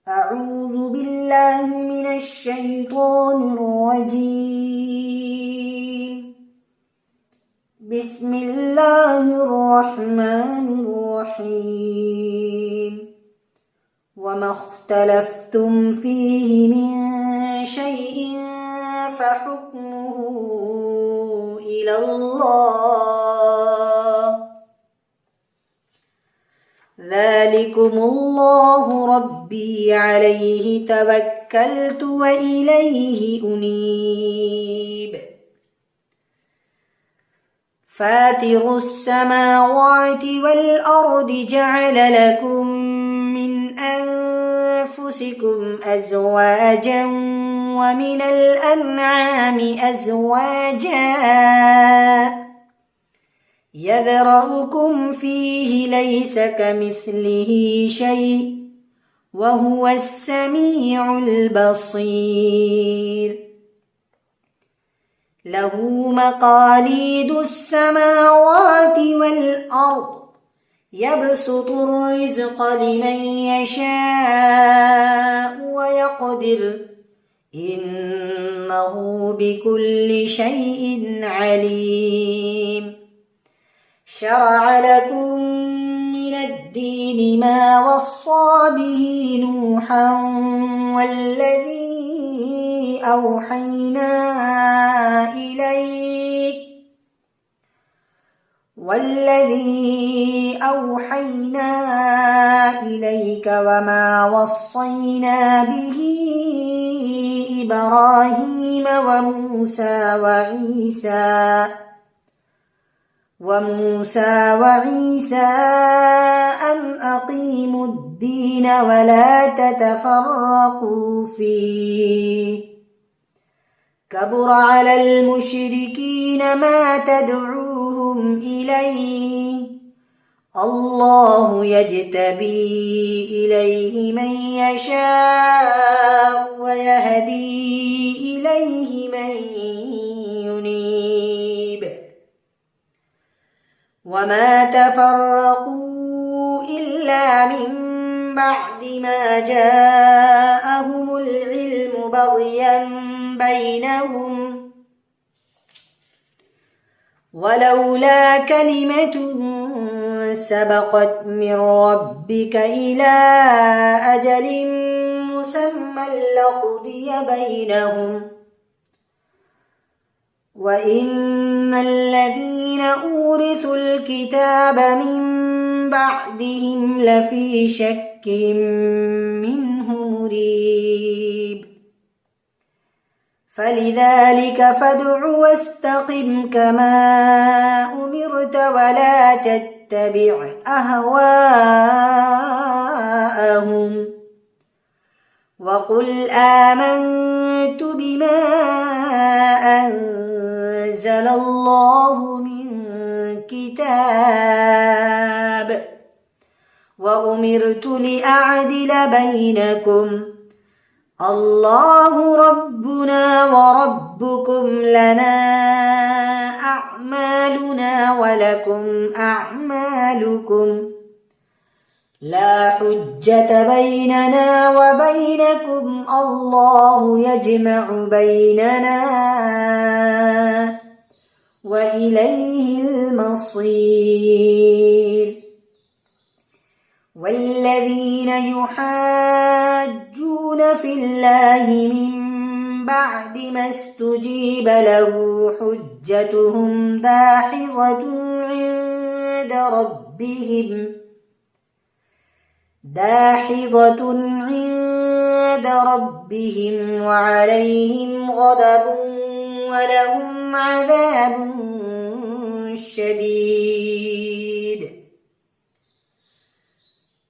أعوذ بالله من الشيطان الرجيم. بسم الله الرحمن الرحيم. وما اختلفتم فيه من شيء فحكمه إلى الله، ذلكم الله ربي عليه توكلت وإليه أنيب. فاطر السماوات والأرض جعل لكم من أنفسكم أزواجا ومن الأنعام أزواجا يذرأكم فيه ليس كمثله شيء وهو السميع البصير. له مقاليد السماوات والأرض يبسط الرزق لمن يشاء ويقدر إنه بكل شيء عليم. شرع لكم من الدين ما وصى به نوحا والذي أوحينا إليك وما وصينا به إبراهيم وموسى وعيسى أن أقيموا الدين ولا تتفرقوا فيه. كبر على المشركين ما تدعوهم إليه، الله يجتبي إليه من يشاء ويهدي إليه من ينيب. وما تفرقوا إلا من بعد ما جاءهم العلم بغيا بينهم، ولولا كلمة سبقت من ربك إلى أجل مسمى لقضي بينهم، وإن الذين أورثوا الكتاب من بعدهم لفي شك منه مريب. فلذلك فادع واستقم كما أمرت ولا تتبع أهواءهم، وقل آمنت بما أنزل الله من كتاب وأمرت لأعدل بينكم، الله ربنا وربكم لنا أعمالنا ولكم أعمالكم، لا حجة بيننا وبينكم، الله يجمع بيننا وإليه المصير. والذين يحاجون في الله من بعد ما استجيب له حجتهم داحضة عند ربهم وعليهم غضب ولهم عذاب شديد.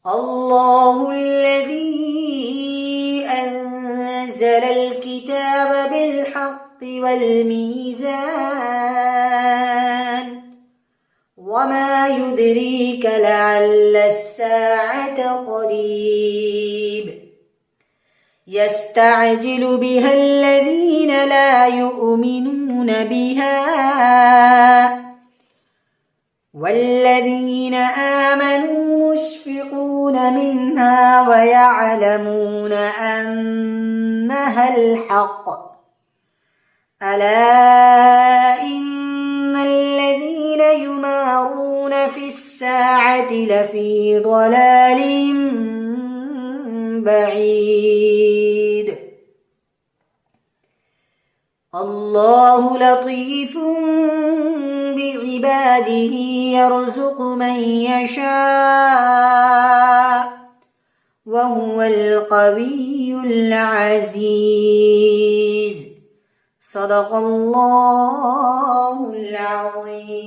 الله الذي أنزل الكتاب بالحق والميزان، وما يدريك لعل الساعة قريب. يستعجل بها الذين لا يؤمنون بها والذين آمنوا مشفقون منها ويعلمون أنها الحق ألا إن الذين يمارون في الساعة لفي ضلال بعيد الله لطيف بعباده يرزق من يشاء وهو القوي العزيز صدق الله العظيم.